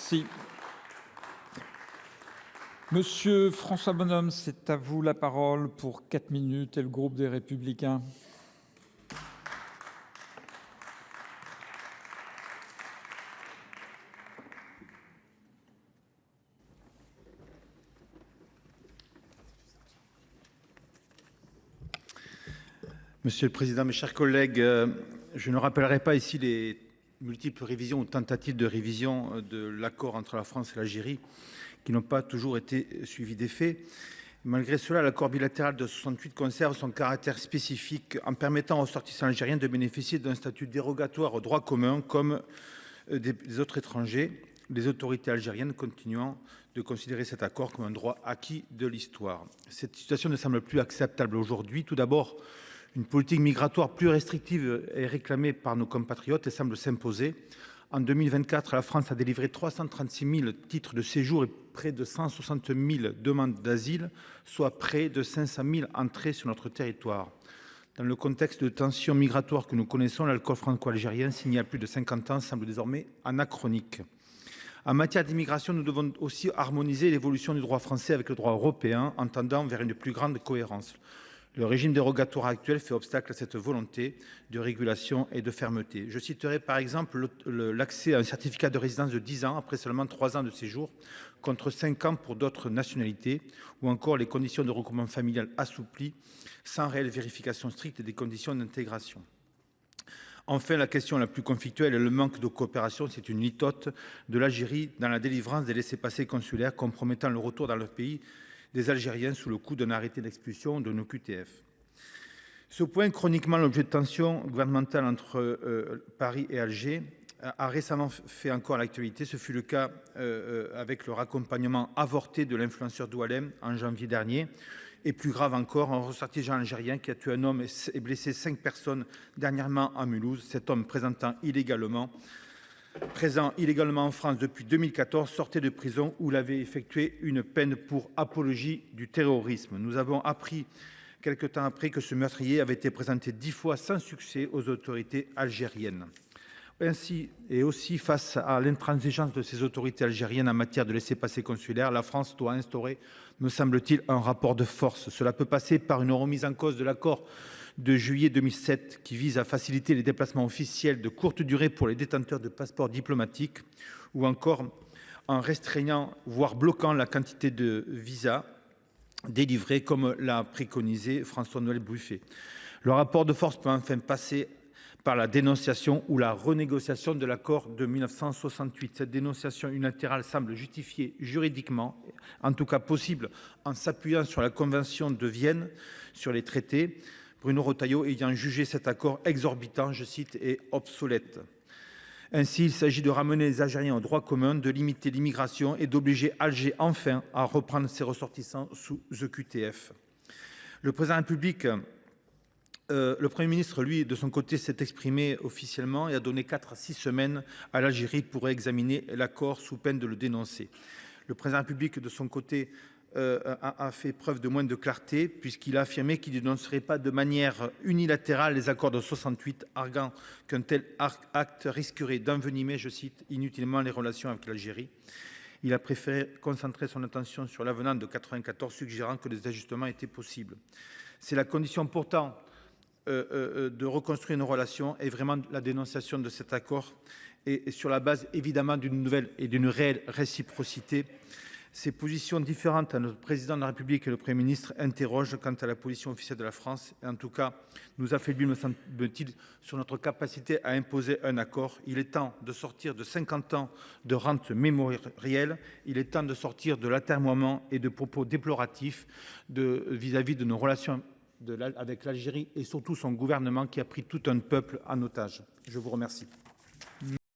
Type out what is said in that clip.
Merci. Monsieur François Bonhomme, c'est à vous la parole pour 4 minutes et le groupe des Républicains. Monsieur le Président, mes chers collègues, je ne rappellerai pas ici les multiples révisions ou tentatives de révision de l'accord entre la France et l'Algérie qui n'ont pas toujours été suivies d'effet. Malgré cela, l'accord bilatéral de 68 conserve son caractère spécifique en permettant aux ressortissants algériens de bénéficier d'un statut dérogatoire au droit commun comme des autres étrangers, les autorités algériennes continuant de considérer cet accord comme un droit acquis de l'histoire. Cette situation ne semble plus acceptable aujourd'hui. Tout d'abord, une politique migratoire plus restrictive est réclamée par nos compatriotes et semble s'imposer. En 2024, la France a délivré 336 000 titres de séjour et près de 160 000 demandes d'asile, soit près de 500 000 entrées sur notre territoire. Dans le contexte de tensions migratoires que nous connaissons, l'accord franco-algérien signé il y a plus de 50 ans semble désormais anachronique. En matière d'immigration, nous devons aussi harmoniser l'évolution du droit français avec le droit européen en tendant vers une plus grande cohérence. Le régime dérogatoire actuel fait obstacle à cette volonté de régulation et de fermeté. Je citerai par exemple l'accès à un certificat de résidence de 10 ans après seulement 3 ans de séjour, contre 5 ans pour d'autres nationalités, ou encore les conditions de regroupement familial assouplies, sans réelle vérification stricte des conditions d'intégration. Enfin, la question la plus conflictuelle est le manque de coopération, c'est une litote de l'Algérie dans la délivrance des laissez-passer consulaires compromettant le retour dans leur pays des Algériens sous le coup d'un arrêté d'expulsion de nos QTF. Ce point, chroniquement l'objet de tensions gouvernementales entre Paris et Alger, a récemment fait encore l'actualité. Ce fut le cas avec le raccompagnement avorté de l'influenceur Doualem en janvier dernier. Et plus grave encore, un ressortissant algérien qui a tué un homme et blessé 5 personnes dernièrement à Mulhouse. Cet homme présent illégalement en France depuis 2014, sortait de prison où il avait effectué une peine pour apologie du terrorisme. Nous avons appris quelque temps après que ce meurtrier avait été présenté 10 fois sans succès aux autorités algériennes. Ainsi, et aussi face à l'intransigeance de ces autorités algériennes en matière de laissez-passer consulaires, la France doit instaurer, me semble-t-il, un rapport de force. Cela peut passer par une remise en cause de l'accord de juillet 2007 qui vise à faciliter les déplacements officiels de courte durée pour les détenteurs de passeports diplomatiques, ou encore en restreignant, voire bloquant la quantité de visas délivrés comme l'a préconisé François-Noël Buffet. Le rapport de force peut enfin passer par la dénonciation ou la renégociation de l'accord de 1968. Cette dénonciation unilatérale semble justifiée juridiquement, en tout cas possible, en s'appuyant sur la Convention de Vienne sur les traités, Bruno Retailleau ayant jugé cet accord exorbitant, je cite, et obsolète. Ainsi, il s'agit de ramener les Algériens au droit commun, de limiter l'immigration et d'obliger Alger enfin à reprendre ses ressortissants sous EQTF. Le président de la République, le Premier ministre, lui, de son côté, s'est exprimé officiellement et a donné 4 à 6 semaines à l'Algérie pour examiner l'accord sous peine de le dénoncer. Le président de la République, de son côté, a fait preuve de moins de clarté puisqu'il a affirmé qu'il ne dénoncerait pas de manière unilatérale les accords de 68, arguant qu'un tel acte risquerait d'envenimer, je cite, inutilement les relations avec l'Algérie. Il a préféré concentrer son attention sur l'avenant de 94, suggérant que des ajustements étaient possibles. C'est la condition pourtant de reconstruire nos relations et vraiment la dénonciation de cet accord et sur la base évidemment d'une nouvelle et d'une réelle réciprocité. Ces positions différentes à notre président de la République et le Premier ministre interrogent quant à la position officielle de la France et en tout cas nous affaiblit, me semble-t-il, sur notre capacité à imposer un accord. Il est temps de sortir de 50 ans de rente mémorielle, il est temps de sortir de l'atermoiement et de propos déploratifs vis-à-vis de nos relations avec l'Algérie et surtout son gouvernement qui a pris tout un peuple en otage. Je vous remercie.